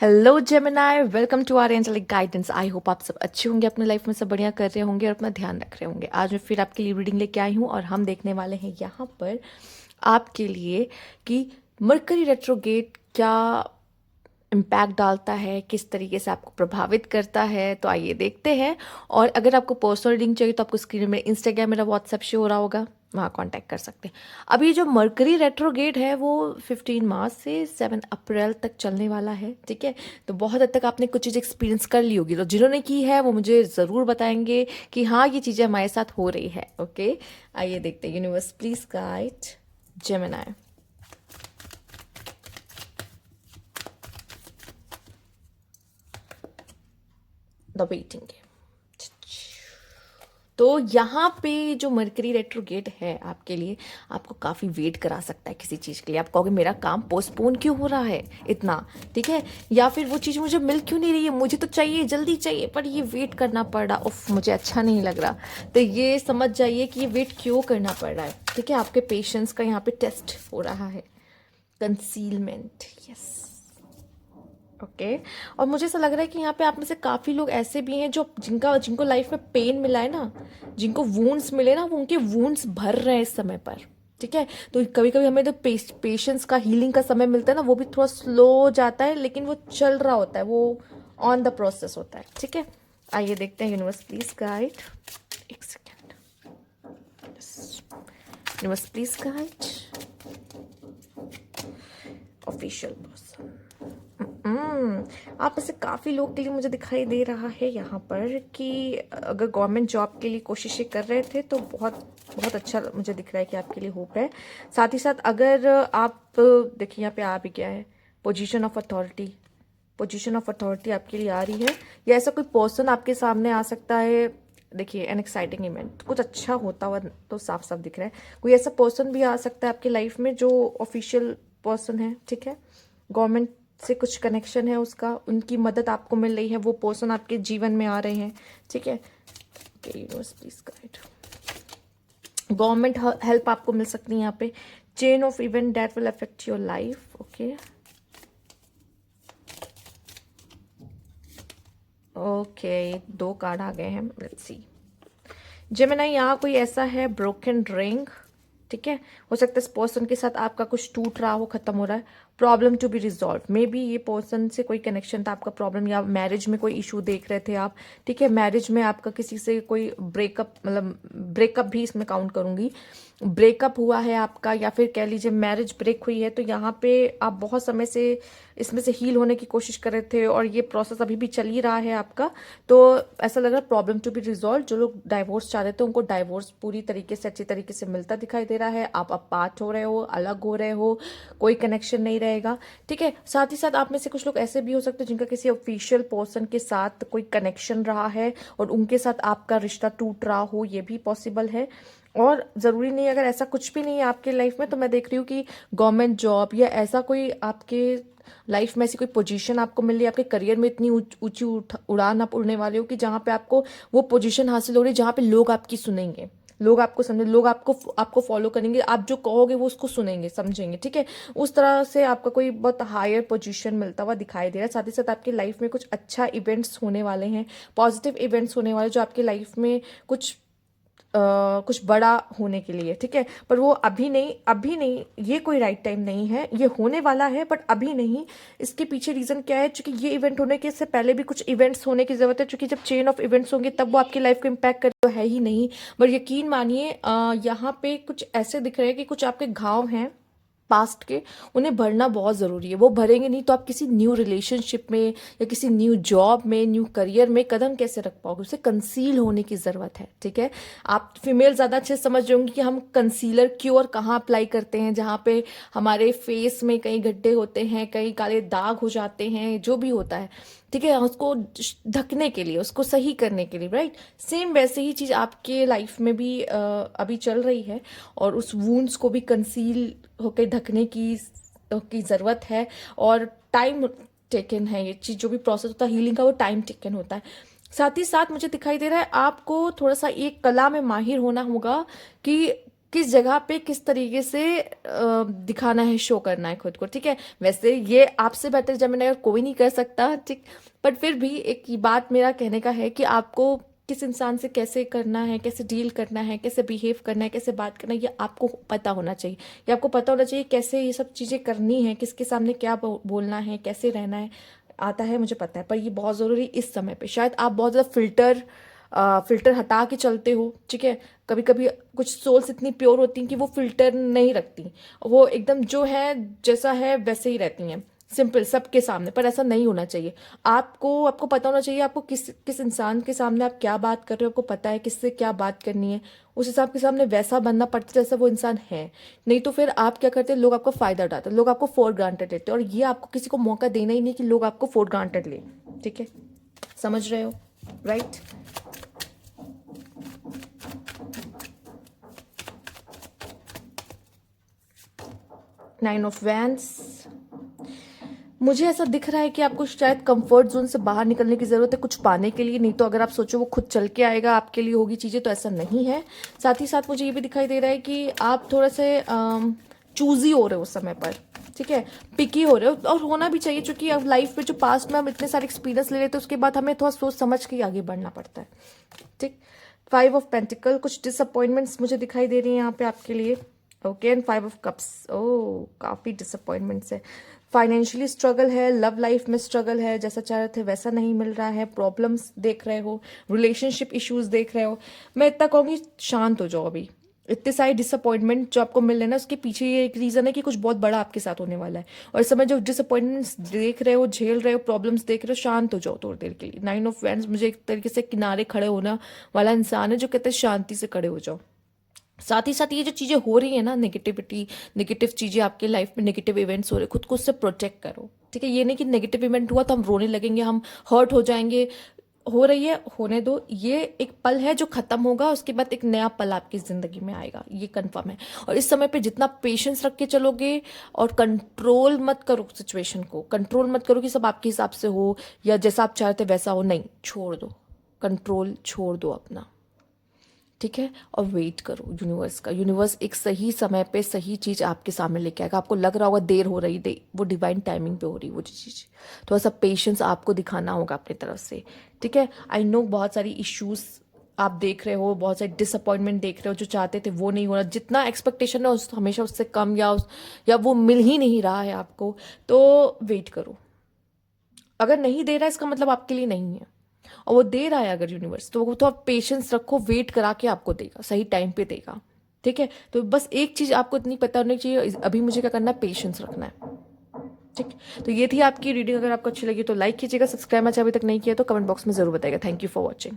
Hello Gemini, welcome to our angelic guidance. I hope आप सब अच्छे होंगे, अपने लाइफ में सब बढ़िया कर रहे होंगे और अपना ध्यान रख रहे होंगे। आज मैं फिर आपके लिए रीडिंग लेके आई हूँ और हम देखने वाले हैं यहाँ पर आपके लिए कि मरकरी रेट्रोगेट क्या इम्पैक्ट डालता है, किस तरीके से आपको प्रभावित करता है। तो आइए देखते हैं। और अगर आपको पर्सनल रीडिंग चाहिए तो आपको स्क्रीन में इंस्टाग्राम, मेरा व्हाट्सएप शो हो रहा होगा, वहाँ कांटेक्ट कर सकते हैं। अभी जो मरकरी रेट्रोगेट है वो 15 मार्च से 7 अप्रैल तक चलने वाला है। ठीक है, तो बहुत हद तक आपने कुछ चीज़ एक्सपीरियंस कर ली होगी, तो जिन्होंने की है वो मुझे ज़रूर बताएंगे कि हाँ ये चीज़ें हमारे साथ हो रही है। ओके, आइए देखते हैं। Universe please guide Gemini the waiting game. तो यहाँ पे जो मरकरी रेट्रोगेट है आपके लिए, आपको काफ़ी वेट करा सकता है किसी चीज़ के लिए। आप कहोगे मेरा काम पोस्टपोन क्यों हो रहा है इतना, ठीक है, या फिर वो चीज़ मुझे मिल क्यों नहीं रही है, मुझे तो चाहिए, जल्दी चाहिए, पर ये वेट करना पड़ रहा, उफ मुझे अच्छा नहीं लग रहा। तो ये समझ जाइए कि ये वेट क्यों करना पड़ रहा है। ठीक है, आपके पेशेंस का यहाँ पे टेस्ट हो रहा है। Concealment, yes. ओके, और मुझे ऐसा लग रहा है कि यहाँ पे आप में से काफ़ी लोग ऐसे भी हैं जो जिनको लाइफ में पेन मिला है ना, जिनको वूंड्स मिले ना, वो उनके वूंड्स भर रहे हैं इस समय पर। ठीक है, तो कभी कभी हमें तो पेशेंस का, हीलिंग का समय मिलता है ना, वो भी थोड़ा स्लो जाता है, लेकिन वो चल रहा होता है, वो ऑन द प्रोसेस होता है। ठीक है, आइए देखते हैं। यूनिवर्स प्लीज गाइड, एक second. Universe please guide official person. आप में से काफ़ी लोग के लिए मुझे दिखाई दे रहा है यहाँ पर कि अगर गवर्नमेंट जॉब के लिए कोशिशें कर रहे थे तो बहुत बहुत अच्छा मुझे दिख रहा है कि आपके लिए होप है। साथ ही साथ अगर आप देखिए यहाँ पे आ भी गया है position of authority. Position of authority आपके लिए आ रही है, या ऐसा कोई पर्सन आपके सामने आ सकता है। देखिए एन एक्साइटिंग इवेंट, कुछ अच्छा होता हुआ तो साफ साफ दिख रहा है। कोई ऐसा पर्सन भी आ सकता है आपकी लाइफ में जो ऑफिशियल पर्सन है। ठीक है, गवर्नमेंट से कुछ कनेक्शन है उसका, उनकी मदद आपको मिल रही है, वो पर्सन आपके जीवन में आ रहे हैं। ठीक है, universe please guide. Government help आपको मिल सकती है यहाँ पे। Chain of event that will affect your life. Okay okay, दो कार्ड आ गए हैं, लेट्स सी। जेमिनी, यहाँ कोई ऐसा है ब्रोकन रिंग। ठीक है, हो सकता है इस पर्सन के साथ आपका कुछ टूट रहा हो, खत्म हो रहा है। Problem to be resolve, maybe ये पर्सन से कोई कनेक्शन था आपका, प्रॉब्लम, या मैरिज में कोई इशू देख रहे थे आप। ठीक है, मैरिज में आपका किसी से कोई ब्रेकअप, मतलब ब्रेकअप भी इसमें काउंट करूंगी। ब्रेकअप हुआ है आपका, या फिर कह लीजिए मैरिज ब्रेक हुई है, तो यहाँ पे आप बहुत समय से इसमें से हील होने की कोशिश कर रहे थे और ये प्रोसेस अभी भी चल ही रहा है आपका। तो ऐसा लग रहा है प्रॉब्लम टू बी रिजॉल्व। जो लोग डाइवोर्स चाह रहे थे उनको डाइवोर्स पूरी तरीके से, अच्छी तरीके से मिलता दिखाई दे रहा है। आप अपार्ट हो रहे हो, अलग हो रहे हो, कोई कनेक्शन नहीं रहेगा। ठीक है, साथ ही साथ आप में से कुछ लोग ऐसे भी हो सकते हैं जिनका किसी ऑफिशियल पर्सन के साथ कोई कनेक्शन रहा है और उनके साथ आपका रिश्ता टूट रहा हो, ये भी पॉसिबल है। और ज़रूरी नहीं, अगर ऐसा कुछ भी नहीं है आपके लाइफ में, तो मैं देख रही हूँ कि गवर्नमेंट जॉब या ऐसा कोई आपके लाइफ में ऐसी कोई पोजीशन आपको मिल रही है, आपके करियर में इतनी ऊंची उड़ान आप उड़ने वाले हो कि जहाँ पे आपको वो पोजीशन हासिल हो रही है जहाँ पे लोग आपकी सुनेंगे, लोग आपको समझे, लोग आपको आपको फॉलो करेंगे, आप जो कहोगे वो उसको सुनेंगे, समझेंगे। ठीक है, उस तरह से आपका कोई बहुत हायर पोजीशन मिलता हुआ दिखाई दे रहा है। साथ ही साथ आपकी लाइफ में कुछ अच्छा इवेंट्स होने वाले हैं, पॉजिटिव इवेंट्स होने वाले, जो आपकी लाइफ में कुछ बड़ा होने के लिए। ठीक है, पर वो अभी नहीं, अभी नहीं, ये कोई राइट टाइम नहीं है, ये होने वाला है बट अभी नहीं। इसके पीछे रीजन क्या है? क्योंकि ये इवेंट होने के इससे पहले भी कुछ इवेंट्स होने की जरूरत है, क्योंकि जब चेन ऑफ इवेंट्स होंगे तब वो आपकी लाइफ को इम्पैक्ट करे, तो है ही नहीं। बट यकीन मानिए यहाँ पे कुछ ऐसे दिख रहे हैं कि कुछ आपके घाव हैं पास्ट के, उन्हें भरना बहुत ज़रूरी है। वो भरेंगे नहीं तो आप किसी न्यू रिलेशनशिप में या किसी न्यू जॉब में, न्यू करियर में कदम कैसे रख पाओगे? उसे कंसील होने की ज़रूरत है। ठीक है, आप फीमेल ज़्यादा अच्छे से समझ रहे होंगे कि हम कंसीलर क्यों और कहाँ अप्लाई करते हैं, जहाँ पे हमारे फेस में कई गड्ढे होते हैं, कई काले दाग हो जाते हैं, जो भी होता है। ठीक है, उसको ढकने के लिए, उसको सही करने के लिए, राइट। सेम वैसे ही चीज़ आपके लाइफ में भी अभी चल रही है, और उस वूंड्स को भी कंसील होकर ढकने की ज़रूरत है। और टाइम टेकन है ये चीज़, जो भी प्रोसेस होता है हीलिंग का, वो टाइम टेकन होता है। साथ ही साथ मुझे दिखाई दे रहा है आपको थोड़ा सा एक कला में माहिर होना होगा कि किस जगह पे किस तरीके से दिखाना है, शो करना है खुद को, ठीक है। वैसे ये आपसे बेटर जेमिनी अगर कोई नहीं कर सकता, ठीक। बट फिर भी एक ये बात मेरा कहने का है कि आपको किस इंसान से कैसे करना है, कैसे डील करना है, कैसे बिहेव करना है, कैसे बात करना है, ये आपको पता होना चाहिए। ये आपको पता होना चाहिए कैसे ये सब चीज़ें करनी है, किसके सामने क्या बोलना है, कैसे रहना है। आता है, मुझे पता है, पर ये बहुत ज़रूरी इस समय पे। शायद आप बहुत ज़्यादा फिल्टर हटा के चलते हो, ठीक है। कभी कभी कुछ सोल्स इतनी प्योर होती हैं कि वो फिल्टर नहीं रखती, वो एकदम जो है जैसा है वैसे ही रहती हैं, सिंपल सबके सामने। पर ऐसा नहीं होना चाहिए। आपको पता होना चाहिए आपको किस किस इंसान के सामने आप क्या बात कर रहे हो, आपको पता है किससे क्या बात करनी है। उस हिसाब के सामने वैसा बनना पड़ता है जैसा वो इंसान है। नहीं तो फिर आप क्या करते हैं, लोग आपका फायदा उठाते हैं, लोग आपको फॉर ग्रांटेड लेते हैं, और ये आपको किसी को मौका देना ही नहीं कि लोग आपको फॉर ग्रांटेड ले, ठीक है। समझ रहे हो, राइट। नाइन ऑफ वैंड्स, मुझे ऐसा दिख रहा है कि आपको शायद कंफर्ट जोन से बाहर निकलने की ज़रूरत है कुछ पाने के लिए। नहीं तो अगर आप सोचो वो खुद चल के आएगा आपके लिए होगी चीज़ें, तो ऐसा नहीं है। साथ ही साथ मुझे ये भी दिखाई दे रहा है कि आप थोड़ा से चूजी हो रहे हो उस समय पर, ठीक है। पिकी हो रहे हो, और होना भी चाहिए, क्योंकि अब लाइफ में जो पास्ट में हम इतने सारे एक्सपीरियंस ले लेते हैं, उसके बाद हमें थोड़ा सोच समझ के आगे बढ़ना पड़ता है, ठीक। 5 ऑफ पेंटिकल, कुछ डिसअपॉइंटमेंट्स मुझे दिखाई दे रही है यहाँ पे आपके लिए। ओके, एंड 5 ऑफ कप्स, ओ काफ़ी डिसअपॉइंटमेंट्स है। फाइनेंशियली स्ट्रगल है, लव लाइफ में स्ट्रगल है, जैसा चाह रहे थे वैसा नहीं मिल रहा है, प्रॉब्लम्स देख रहे हो, रिलेशनशिप इश्यूज देख रहे हो। मैं इतना कहूँगी शांत हो जाओ अभी। इतने सारे डिसअपॉइंटमेंट जो आपको मिल रहे हैं ना, उसके पीछे ये एक रीज़न है कि कुछ बहुत बड़ा आपके साथ होने वाला है। और इस समय जो डिसअपॉइंटमेंट्स देख रहे हो, झेल रहे हो, प्रॉब्लम्स देख रहे हो, शांत हो जाओ थोड़ी देर के लिए। 9 ऑफ वैंड्स मुझे एक तरीके से किनारे खड़े होना वाला इंसान है, जो कहते हैं शांति से खड़े हो जाओ। साथ ही साथ ये जो चीज़ें हो रही है ना, नेगेटिविटी, नेगेटिव चीज़ें आपके लाइफ में, नेगेटिव इवेंट्स हो रहे, खुद को उससे प्रोटेक्ट करो, ठीक है। ये नहीं कि नेगेटिव इवेंट हुआ तो हम रोने लगेंगे, हम हर्ट हो जाएंगे। हो रही है, होने दो। ये एक पल है जो खत्म होगा, उसके बाद एक नया पल आपकी जिंदगी में आएगा, ये कंफर्म है। और इस समय पे जितना पेशेंस रख के चलोगे, और कंट्रोल मत करो सिचुएशन को, कंट्रोल मत करो कि सब आपके हिसाब से हो या जैसा आप चाहते वैसा हो, नहीं, छोड़ दो, कंट्रोल छोड़ दो अपना, ठीक है। और वेट करो यूनिवर्स का। यूनिवर्स एक सही समय पे सही चीज़ आपके सामने लेके आएगा। आपको लग रहा होगा देर हो रही, दे वो डिवाइन टाइमिंग पे हो रही वो चीज़। थोड़ा सा पेशेंस आपको दिखाना होगा अपनी तरफ से, ठीक है। आई नो बहुत सारी इश्यूज आप देख रहे हो, बहुत सारी डिसअपॉइंटमेंट देख रहे हो, जो चाहते थे वो नहीं हो रहा, जितना एक्सपेक्टेशन है उस हमेशा उससे कम, या वो मिल ही नहीं रहा है आपको। तो वेट करो। अगर नहीं दे रहा है इसका मतलब आपके लिए नहीं है, और वो दे रहा है अगर यूनिवर्स, तो वो तो आप पेशेंस रखो, वेट करा के आपको देगा, सही टाइम पे देगा, ठीक है। तो बस एक चीज आपको इतनी पता होनी चाहिए, अभी मुझे क्या करना है, पेशेंस रखना है, ठीक। तो ये थी आपकी रीडिंग। अगर आपको अच्छी लगी तो लाइक कीजिएगा, सब्सक्राइब अच्छा अभी तक नहीं किया तो कमेंट बॉक्स में जरूर बताइएगा। Thank you for watching.